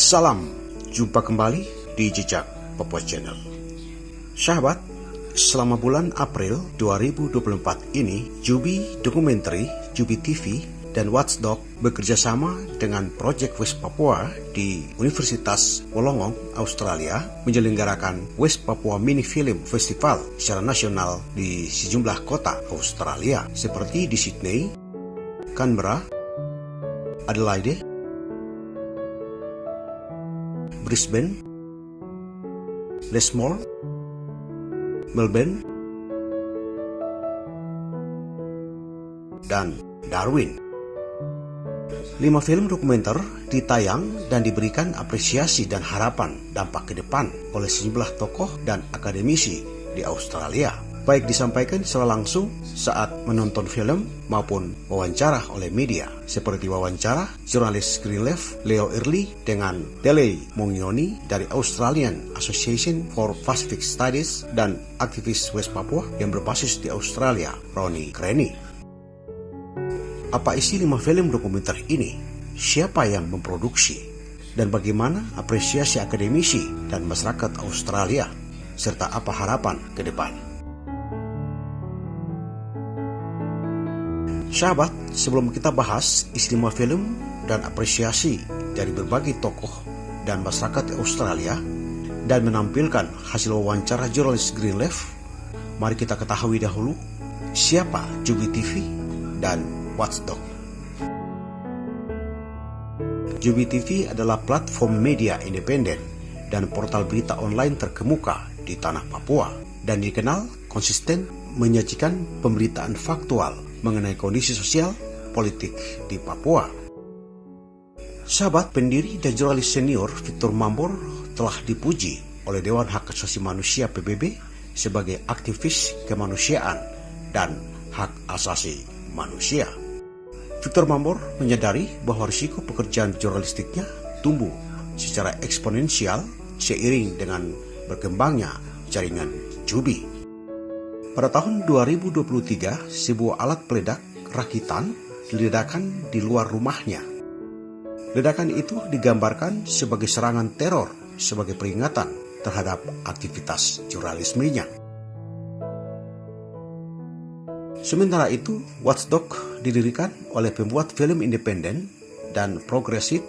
Salam, jumpa kembali di Jejak Papua Channel. Sahabat, selama bulan April 2024 ini, Jubi Documentary, Jubi TV, dan Watchdog bekerja sama dengan Project West Papua di Universitas Wollongong, Australia, menyelenggarakan West Papua Mini Film Festival secara nasional di sejumlah kota Australia, seperti di Sydney, Canberra, Adelaide, Brisbane, Lismore, Melbourne, dan Darwin. 5 film dokumenter ditayang dan diberikan apresiasi dan harapan dampak ke depan oleh sejumlah tokoh dan akademisi di Australia, baik disampaikan secara langsung saat menonton film maupun wawancara oleh media, seperti wawancara jurnalis Greenleaf Leo Early dengan Dele Mongioni dari Australian Association for Pacific Studies dan aktivis West Papua yang berbasis di Australia, Ronnie Craney. Apa isi 5 film dokumenter ini? Siapa yang memproduksi? Dan bagaimana apresiasi akademisi dan masyarakat Australia? Serta apa harapan ke depan? Sahabat, sebelum kita bahas isi 5 film dan apresiasi dari berbagai tokoh dan masyarakat Australia dan menampilkan hasil wawancara jurnalis Greenleaf, mari kita ketahui dahulu siapa Jubi TV dan Watchdog. Jubi TV adalah platform media independen dan portal berita online terkemuka di tanah Papua dan dikenal konsisten menyajikan pemberitaan faktual mengenai kondisi sosial politik di Papua. Sahabat, pendiri dan jurnalis senior Victor Mambor telah dipuji oleh Dewan Hak Asasi Manusia PBB sebagai aktivis kemanusiaan dan hak asasi manusia. Victor Mambor menyadari bahwa risiko pekerjaan jurnalistiknya tumbuh secara eksponensial seiring dengan berkembangnya jaringan Jubi. Pada tahun 2023, sebuah alat peledak rakitan diledakkan di luar rumahnya. Ledakan itu digambarkan sebagai serangan teror sebagai peringatan terhadap aktivitas jurnalismenya. Sementara itu, Watchdog didirikan oleh pembuat film independen dan progresif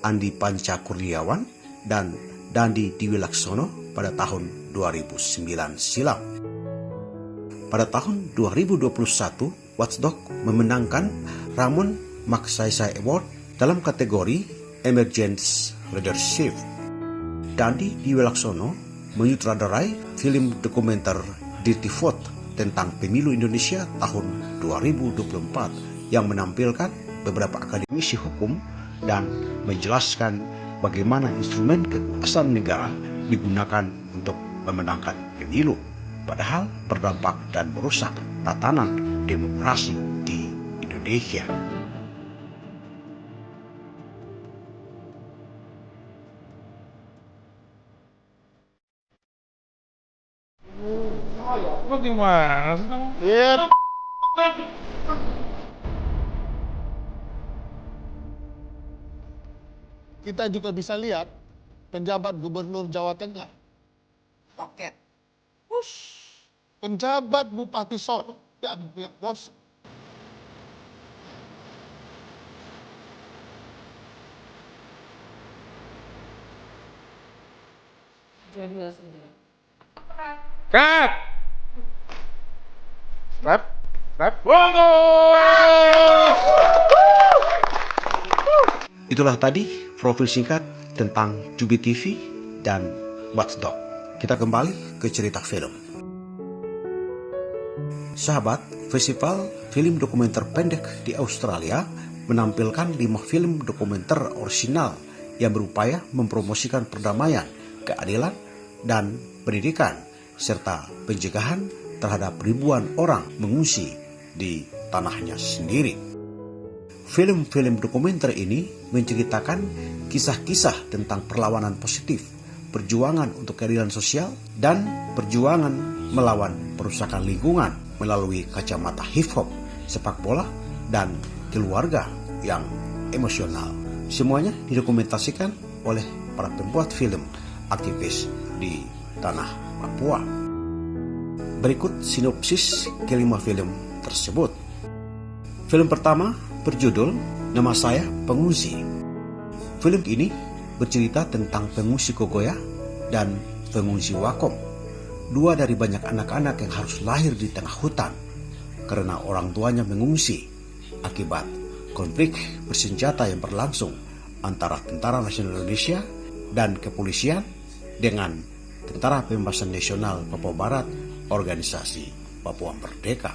Andi Panca Kurniawan dan Dandi Diwilaksono pada tahun 2009 silam. Pada tahun 2021, Watchdog memenangkan Ramon Magsaysay Award dalam kategori Emergence Leadership. Dandi Diwilaksono menyutradarai film dokumenter Dirty Vote tentang pemilu Indonesia tahun 2024 yang menampilkan beberapa akademisi hukum dan menjelaskan bagaimana instrumen kekuasaan negara digunakan untuk memenangkan pemilu, padahal berdampak dan merusak tatanan demokrasi di Indonesia. Gimana? Kita juga bisa lihat penjabat gubernur Jawa Tengah. Roket. Penjabat Bupati Solo. Bos. Cut! Rap. Itulah tadi profil singkat tentang Jubi TV dan Watchdog. Kita kembali ke cerita film. Sahabat, festival film dokumenter pendek di Australia menampilkan 5 film dokumenter orisinal yang berupaya mempromosikan perdamaian, keadilan, dan pendidikan, serta pencegahan terhadap ribuan orang mengungsi di tanahnya sendiri. Film-film dokumenter ini menceritakan kisah-kisah tentang perlawanan positif, perjuangan untuk keadilan sosial, dan perjuangan melawan perusakan lingkungan melalui kacamata hip-hop, sepak bola, dan keluarga yang emosional. Semuanya didokumentasikan oleh para pembuat film aktivis di tanah Papua. Berikut sinopsis kelima film tersebut. Film pertama berjudul Nama Saya Pengungsi. Film ini bercerita tentang pengungsi Kogoya dan pengungsi Wakom, dua dari banyak anak-anak yang harus lahir di tengah hutan karena orang tuanya mengungsi akibat konflik bersenjata yang berlangsung antara Tentara Nasional Indonesia dan kepolisian dengan Tentara Pembebasan Nasional Papua Barat, organisasi Papua Merdeka.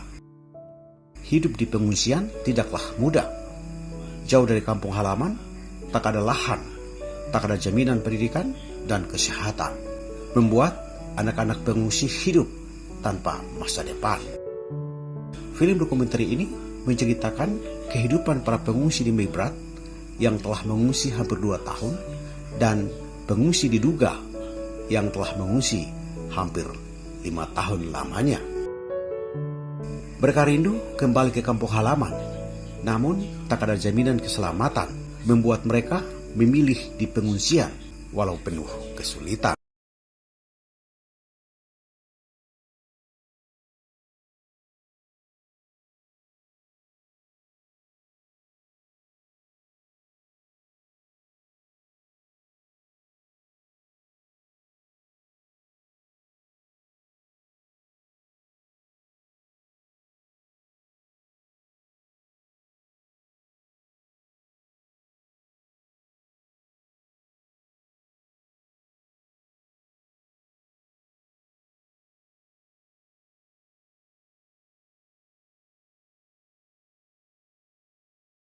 Hidup di pengungsian tidaklah mudah. Jauh dari kampung halaman, tak ada lahan, tak ada jaminan pendidikan dan kesehatan, membuat anak-anak pengungsi hidup tanpa masa depan. Film dokumenter ini menceritakan kehidupan para pengungsi di Mebrat yang telah mengungsi hampir 2 tahun dan pengungsi di Duga yang telah mengungsi hampir 5 tahun lamanya. Mereka rindu kembali ke kampung halaman, namun tak ada jaminan keselamatan, membuat mereka memilih di pengungsian walau penuh kesulitan.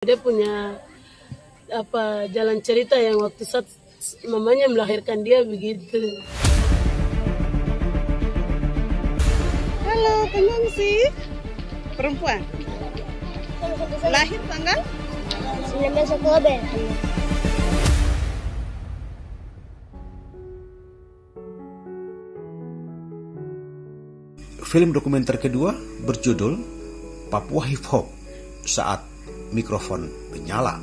Dia punya jalan cerita yang waktu saat mamanya melahirkan dia begitu. Halo, pengungsi perempuan. Lahir tanggal 19 Oktober. Film dokumenter kedua berjudul Papua Hip Hop Saat Mikrofon Menyala.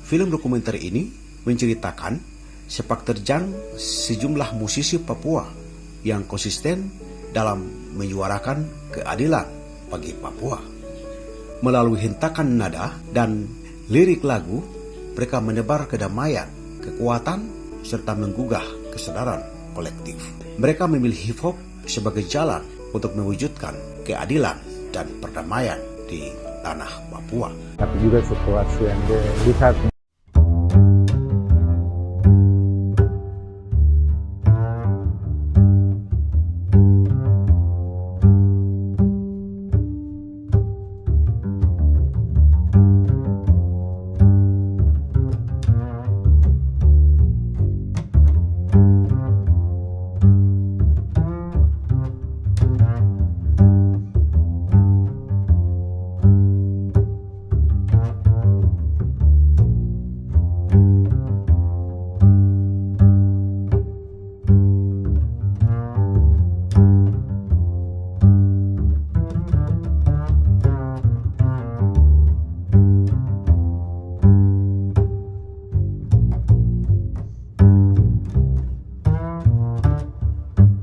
Film dokumenter ini menceritakan sepak terjang sejumlah musisi Papua yang konsisten dalam menyuarakan keadilan bagi Papua. Melalui hentakan nada dan lirik lagu, mereka menebar kedamaian, kekuatan, serta menggugah kesadaran kolektif. Mereka memilih hip hop sebagai jalan untuk mewujudkan keadilan dan perdamaian di tanah Papua. Tapi juga situasi yang dilihat.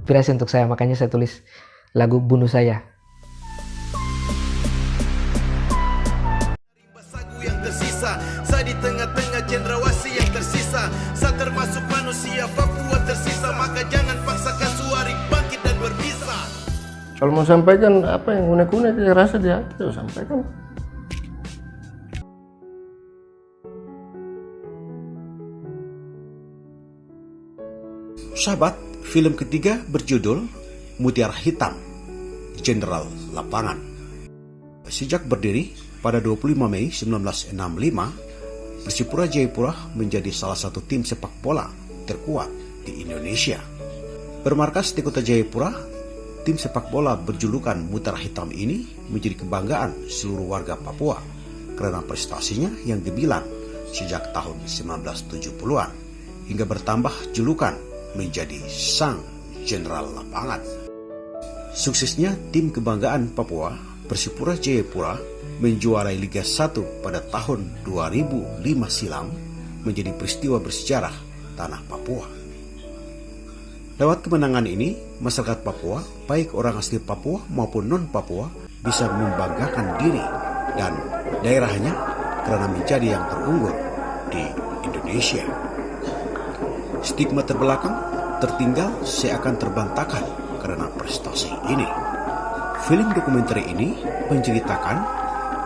Inspirasi untuk saya, makanya saya tulis lagu Bunuh Saya. Sagu yang tersisa, saya di tengah-tengah cendrawasih yang tersisa. Saya termasuk manusia Papua tersisa, maka jangan paksakan suara bangkit dan berbisa. Kalau mau sampaikan apa yang unek-unek dia rasa di hati, itu sampaikan. Sahabat, film ketiga berjudul Mutiara Hitam, Jenderal Lapangan. Sejak berdiri pada 25 Mei 1965, Persipura Jayapura menjadi salah satu tim sepak bola terkuat di Indonesia. Bermarkas di kota Jayapura, tim sepak bola berjulukan Mutiara Hitam ini menjadi kebanggaan seluruh warga Papua karena prestasinya yang gemilang sejak tahun 1970-an hingga bertambah julukan menjadi Sang Jenderal Lapangan. Suksesnya tim kebanggaan Papua, Persipura Jayapura, menjuarai Liga 1 pada tahun 2005 silam, menjadi peristiwa bersejarah tanah Papua. Lewat kemenangan ini, masyarakat Papua, baik orang asli Papua maupun non-Papua, bisa membanggakan diri dan daerahnya karena menjadi yang terunggul di Indonesia. Stigma terbelakang, tertinggal seakan terbantahkan karena prestasi ini. Film dokumenter ini menceritakan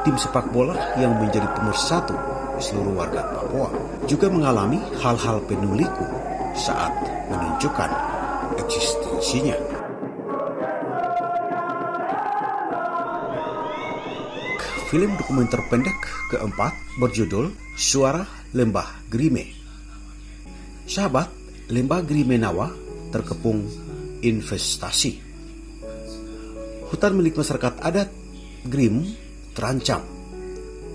tim sepak bola yang menjadi pemersatu seluruh warga Papua juga mengalami hal-hal penuh liku saat menunjukkan eksistensinya. Film dokumenter pendek keempat berjudul Suara Lembah Grime. Sahabat, Lembah Grime Nawa terkepung investasi. Hutan milik masyarakat adat Grim terancam.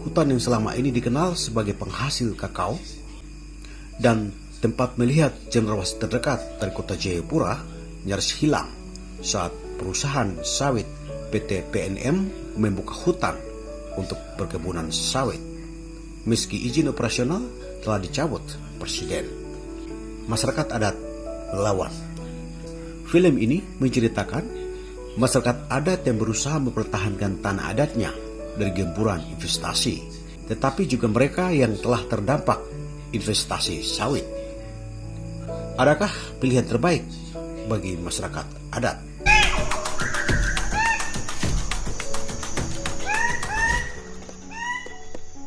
Hutan yang selama ini dikenal sebagai penghasil kakao dan tempat melihat cendrawasih terdekat dari kota Jayapura nyaris hilang saat perusahaan sawit PT PNM membuka hutan untuk perkebunan sawit. Meski izin operasional telah dicabut Presiden, masyarakat adat melawan. Film ini menceritakan masyarakat adat yang berusaha mempertahankan tanah adatnya dari gempuran investasi, tetapi juga mereka yang telah terdampak investasi sawit. Adakah pilihan terbaik bagi masyarakat adat?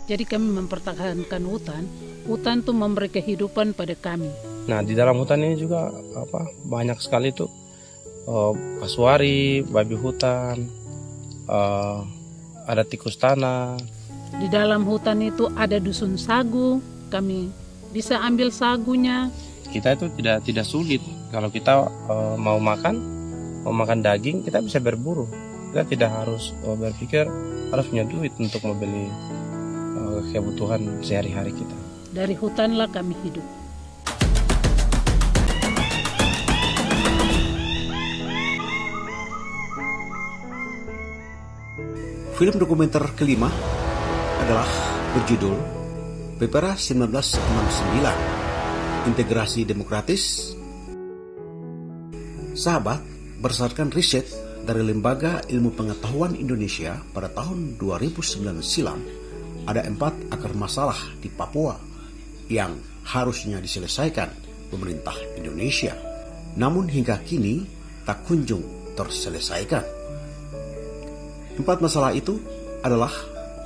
Jadi kami mempertahankan hutan. Hutan itu memberi kehidupan pada kami. Nah, di dalam hutan ini juga banyak sekali tuh kasuari, babi hutan, ada tikus tanah. Di dalam hutan itu ada dusun sagu. Kami bisa ambil sagunya. Kita itu tidak sulit kalau kita mau makan daging, kita bisa berburu. Kita tidak harus berpikir harus punya duit untuk membeli kebutuhan sehari-hari kita. Dari hutanlah kami hidup. Film dokumenter kelima adalah berjudul Pepera 1969, Integrasi Demokratis. Sahabat, berdasarkan riset dari Lembaga Ilmu Pengetahuan Indonesia pada tahun 2009 silam, ada 4 akar masalah di Papua yang harusnya diselesaikan pemerintah Indonesia, namun hingga kini tak kunjung terselesaikan. 4 masalah itu adalah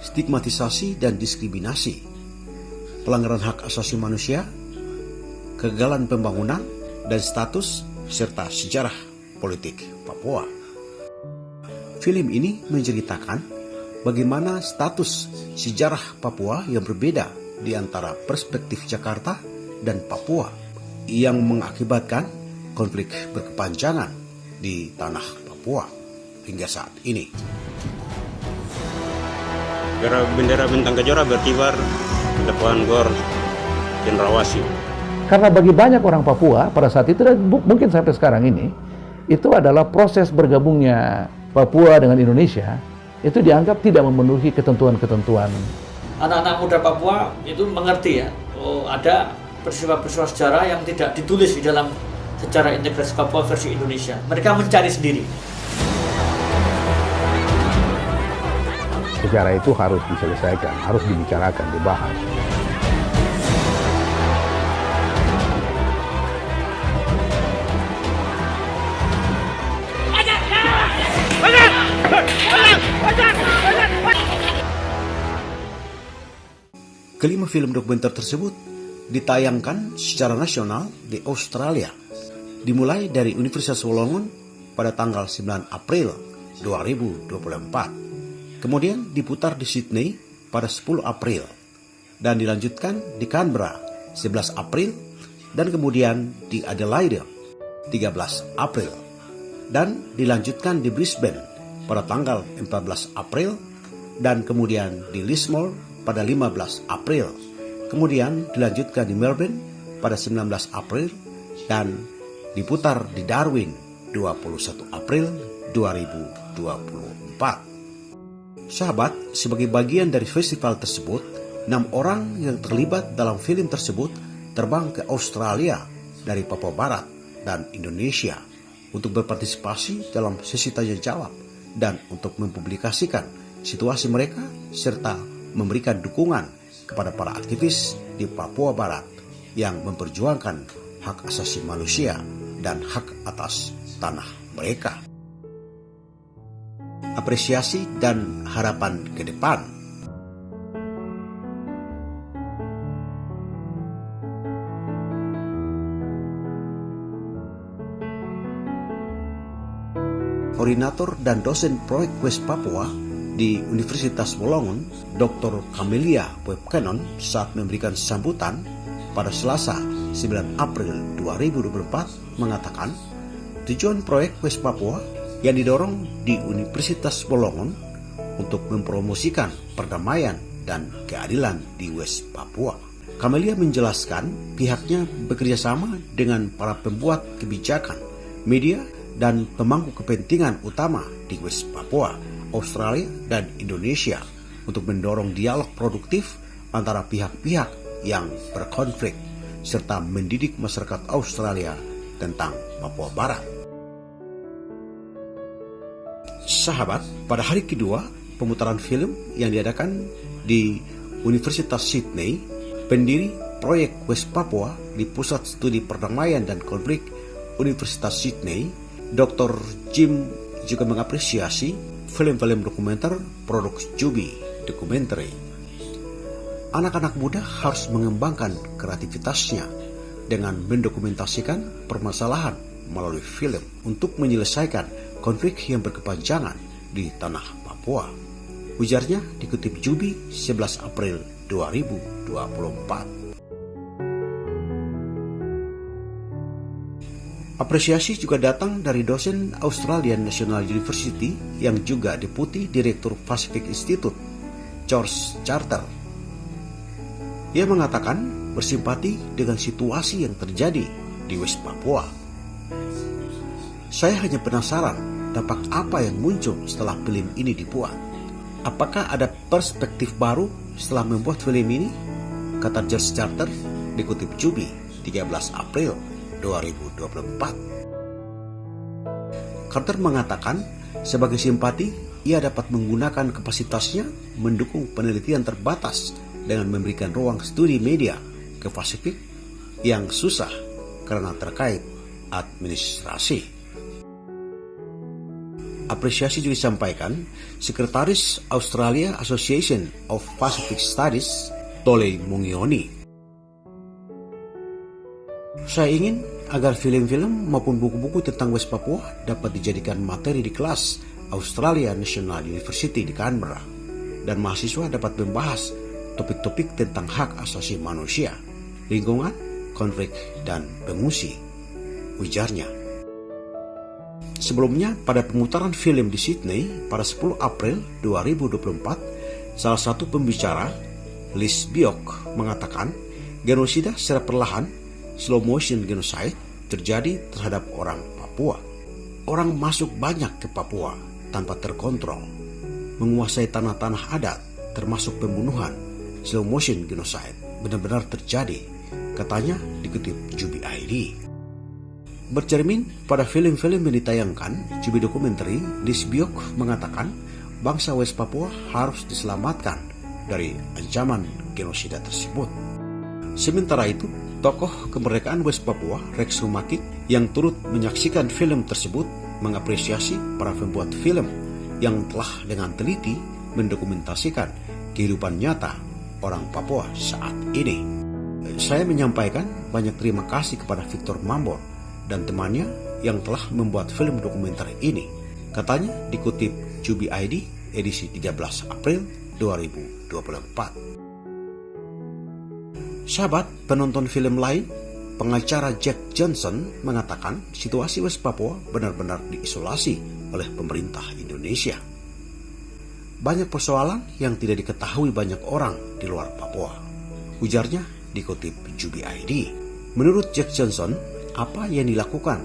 stigmatisasi dan diskriminasi, pelanggaran hak asasi manusia, kegagalan pembangunan, dan status serta sejarah politik Papua. Film ini menceritakan bagaimana status sejarah Papua yang berbeda di antara perspektif Jakarta dan Papua yang mengakibatkan konflik berkepanjangan di tanah Papua hingga saat ini. Bendera bintang kejora berkibar di depan Gor Cendrawasih. Karena bagi banyak orang Papua pada saat itu dan mungkin sampai sekarang ini, itu adalah proses bergabungnya Papua dengan Indonesia itu dianggap tidak memenuhi ketentuan-ketentuan. Anak-anak muda Papua itu mengerti ya, ada peristiwa-peristiwa sejarah yang tidak ditulis di dalam sejarah integrasi Papua versi Indonesia. Mereka mencari sendiri. Sejarah itu harus diselesaikan, harus dibicarakan, dibahas. Kelima film dokumenter tersebut ditayangkan secara nasional di Australia, dimulai dari Universitas Wollongong pada tanggal 9 April 2024. Kemudian diputar di Sydney pada 10 April dan dilanjutkan di Canberra 11 April dan kemudian di Adelaide 13 April dan dilanjutkan di Brisbane pada tanggal 14 April dan kemudian di Lismore pada 15 April. Kemudian dilanjutkan di Melbourne pada 19 April dan diputar di Darwin 21 April 2024. Sahabat, sebagai bagian dari festival tersebut, 6 orang yang terlibat dalam film tersebut terbang ke Australia dari Papua Barat dan Indonesia untuk berpartisipasi dalam sesi tanya jawab dan untuk mempublikasikan situasi mereka serta memberikan dukungan kepada para aktivis di Papua Barat yang memperjuangkan hak asasi manusia dan hak atas tanah mereka. Apresiasi dan harapan ke depan. Koordinator dan dosen proyek West Papua di Universitas Wolongon, Dr. Camelia Webcanon, saat memberikan sambutan pada Selasa 9 April 2024 mengatakan tujuan proyek West Papua yang didorong di Universitas Wolongon untuk mempromosikan perdamaian dan keadilan di West Papua. Camelia menjelaskan pihaknya bekerja sama dengan para pembuat kebijakan, media, dan pemangku kepentingan utama di West Papua, Australia, dan Indonesia untuk mendorong dialog produktif antara pihak-pihak yang berkonflik serta mendidik masyarakat Australia tentang Papua Barat. Sahabat, pada hari kedua pemutaran film yang diadakan di Universitas Sydney, pendiri proyek West Papua di Pusat Studi Perdamaian dan Konflik Universitas Sydney, Dr. Jim juga mengapresiasi film-film dokumenter produk Jubi Documentary. Anak-anak muda harus mengembangkan kreativitasnya dengan mendokumentasikan permasalahan melalui film untuk menyelesaikan konflik yang berkepanjangan di tanah Papua. Ujarnya dikutip Jubi 11 April 2024. Apresiasi juga datang dari dosen Australian National University yang juga Deputi Direktur Pacific Institute, George Charter. Ia mengatakan bersimpati dengan situasi yang terjadi di West Papua. Saya hanya penasaran dampak apa yang muncul setelah film ini dibuat. Apakah ada perspektif baru setelah membuat film ini? Kata George Charter dikutip Jubi 13 April 2024. Carter mengatakan sebagai simpati ia dapat menggunakan kapasitasnya mendukung penelitian terbatas dengan memberikan ruang studi media ke Pasifik yang susah karena terkait administrasi. Apresiasi juga disampaikan Sekretaris Australia Association of Pacific Studies, Tole Mungioni. Saya ingin agar film-film maupun buku-buku tentang West Papua dapat dijadikan materi di kelas Australia National University di Canberra dan mahasiswa dapat membahas topik-topik tentang hak asasi manusia, lingkungan, konflik, dan pengungsi, ujarnya. Sebelumnya, pada pemutaran film di Sydney pada 10 April 2024, salah satu pembicara, Liz Biok, mengatakan genosida secara perlahan, slow motion genocide, terjadi terhadap orang Papua. Orang masuk banyak ke Papua tanpa terkontrol, menguasai tanah-tanah adat, termasuk pembunuhan. Slow motion genocide benar-benar terjadi, katanya dikutip Jubi ID. Bercermin pada film-film yang ditayangkan Jubi Documentary, Liz Biok mengatakan bangsa West Papua harus diselamatkan dari ancaman genosida tersebut. Sementara itu, tokoh kemerdekaan West Papua, Rex Humakit, yang turut menyaksikan film tersebut, mengapresiasi para pembuat film yang telah dengan teliti mendokumentasikan kehidupan nyata orang Papua saat ini. Saya menyampaikan banyak terima kasih kepada Victor Mambor dan temannya yang telah membuat film dokumenter ini, katanya dikutip Jubi ID edisi 13 April 2024. Sahabat penonton film lain, pengacara Jack Johnson mengatakan situasi West Papua benar-benar diisolasi oleh pemerintah Indonesia. Banyak persoalan yang tidak diketahui banyak orang di luar Papua, ujarnya dikutip Jubi ID. Menurut Jack Johnson, apa yang dilakukan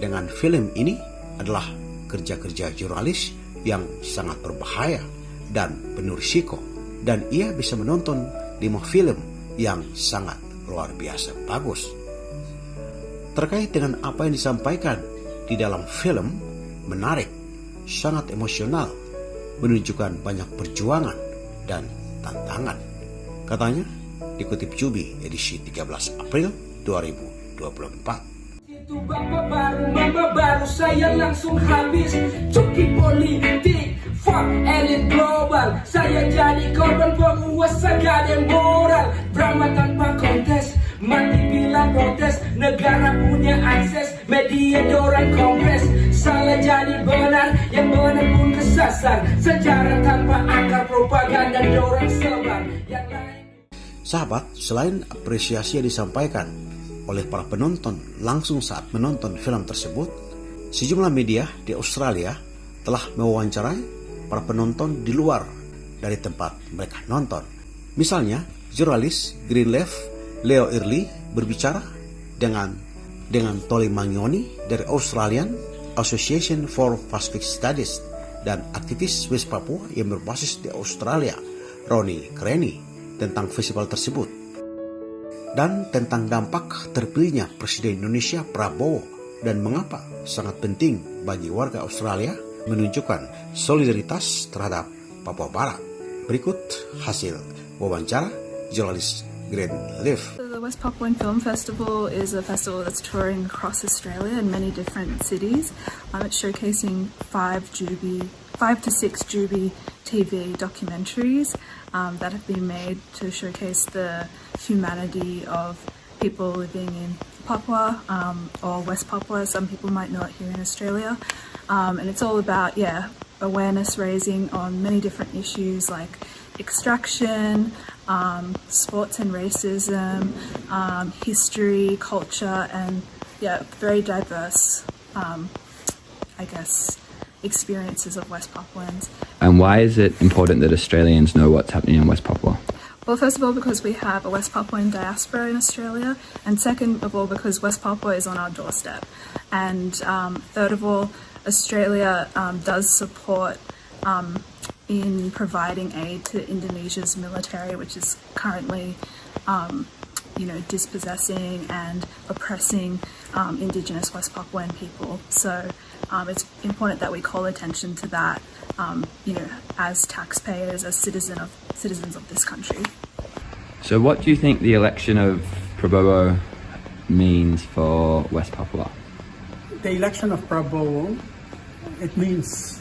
dengan film ini adalah kerja-kerja jurnalis yang sangat berbahaya dan penuh risiko, dan ia bisa menonton 5 film yang sangat luar biasa bagus. Terkait dengan apa yang disampaikan di dalam film, menarik, sangat emosional, menunjukkan banyak perjuangan dan tantangan. Katanya, dikutip Jubi edisi 13 April 2024. Itu bapak baru, mama baru, saya langsung habis cuki politik, fuck elit global. Saya jadi korban penguasa gak ada moral. Drama tanpa kontes, mati bila protes. Negara punya akses, media dorang kongres. Salah jadi benar, yang benar pun kesasar. Sejarah tanpa akar, propaganda dorang sebar. Sahabat, selain apresiasi yang disampaikan oleh para penonton langsung saat menonton film tersebut, sejumlah media di Australia telah mewawancarai para penonton di luar dari tempat mereka nonton. Misalnya, jurnalis Green Left Leo Early berbicara dengan Toli Mangioni dari Australian Association for Pacific Studies dan aktivis West Papua yang berbasis di Australia, Ronnie Kearney, tentang festival tersebut dan tentang dampak terpilihnya Presiden Indonesia Prabowo dan mengapa sangat penting bagi warga Australia menunjukkan solidaritas terhadap Papua Barat. Berikut hasil wawancara jurnalis Green Leaf. The West Papuan Film Festival is a festival that's touring across Australia in many different cities. It's showcasing 5 to 6 Jubi TV documentaries that have been made to showcase the humanity of people living in Papua or West Papua, some people might know it here in Australia. And it's all about, awareness raising on many different issues like extraction, sports and racism, history, culture, and very diverse, experiences of West Papuans. And why is it important that Australians know what's happening in West Papua? Well, first of all, because we have a West Papuan diaspora in Australia, and second of all, because West Papua is on our doorstep. And third of all, Australia does support in providing aid to Indonesia's military, which is currently, dispossessing and oppressing Indigenous West Papuan people. So it's important that we call attention to that, as taxpayers, as citizens of this country. So what do you think the election of Prabowo means for West Papua? The election of Prabowo, it means,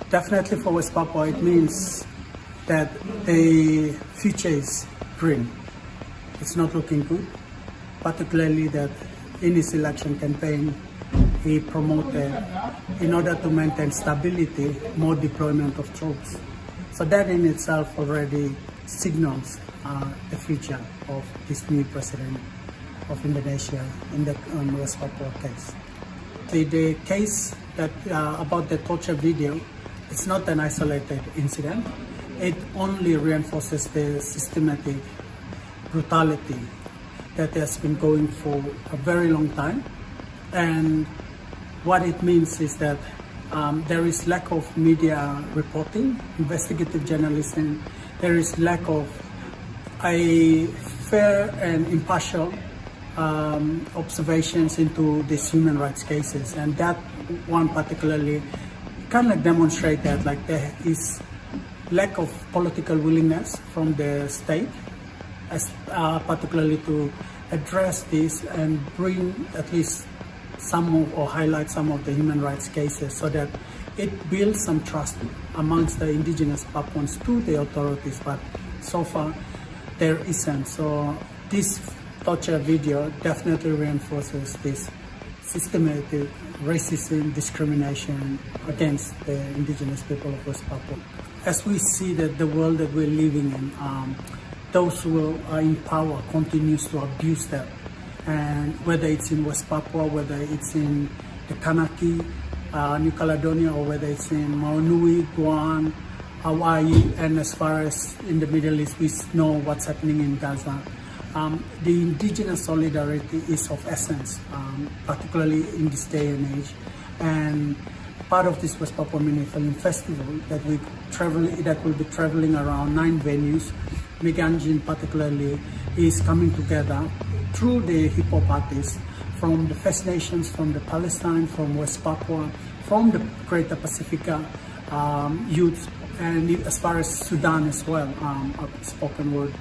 definitely for West Papua, it means that the future is grim. It's not looking good, particularly that in his election campaign, he promoted, in order to maintain stability, more deployment of troops. So that in itself already signals the future of this new president of Indonesia in the West Papua case. The case that about the torture video, it's not an isolated incident. It only reinforces the systematic brutality that has been going for a very long time. And what it means is that there is lack of media reporting, investigative journalism. There is lack of a fair and impartial observations into these human rights cases, and that one particularly kind of demonstrate that there is lack of political willingness from the state, particularly to address this and bring at least some or highlight some of the human rights cases so that it builds some trust amongst the indigenous Papuans to the authorities, but so far there isn't. So this torture video definitely reinforces this systematic racism, discrimination against the indigenous people of West Papua. As we see that the world that we're living in, those who are in power continues to abuse that. And whether it's in West Papua, whether it's in the Kanaki, New Caledonia, or whether it's in Maunui, Guam, Hawaii, and as far as in the Middle East, we know what's happening in Gaza. The indigenous solidarity is of essence, particularly in this day and age. And part of this West Papua Mini Film Festival that will be traveling around 9 venues Meganjin particularly, is coming together through the hip hop artists from the First Nations, from the Palestine, from West Papua, from the Greater Pacifica youth, and as far as Sudan as well, spoken word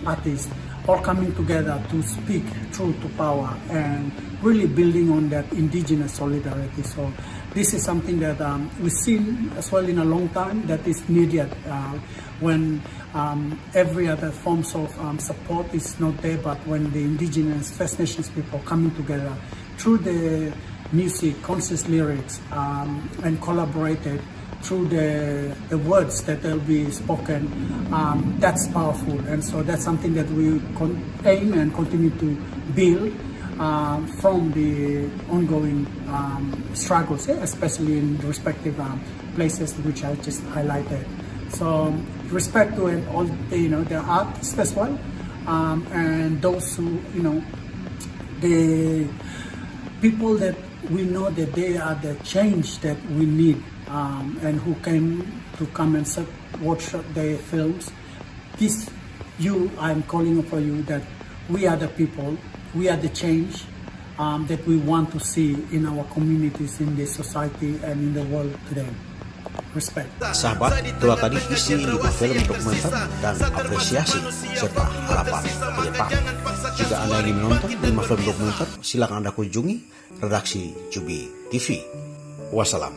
artists, all coming together to speak truth to power and really building on that indigenous solidarity. So this is something that we've seen as well in a long time that is needed when every other forms of support is not there, but when the indigenous First Nations people coming together through the music, conscious lyrics, and collaborated through the words that will be spoken, that's powerful. And so that's something that we aim and continue to build from the ongoing struggles, especially in the respective places which I just highlighted. So respect to all the artists as well, and those who, the people that we know that they are the change that we need, and who came to come and watch the films. I'm calling for you that we are the people, we are the change that we want to see in our communities, in the society, and in the world today. Respect. Sahabat, itulah tadi isi 5 film dokumenter dan apresiasi serta harapan ke depan. Jika Anda ingin menonton 5 film dokumenter, silakan Anda kunjungi redaksi Jubi TV. Wassalam.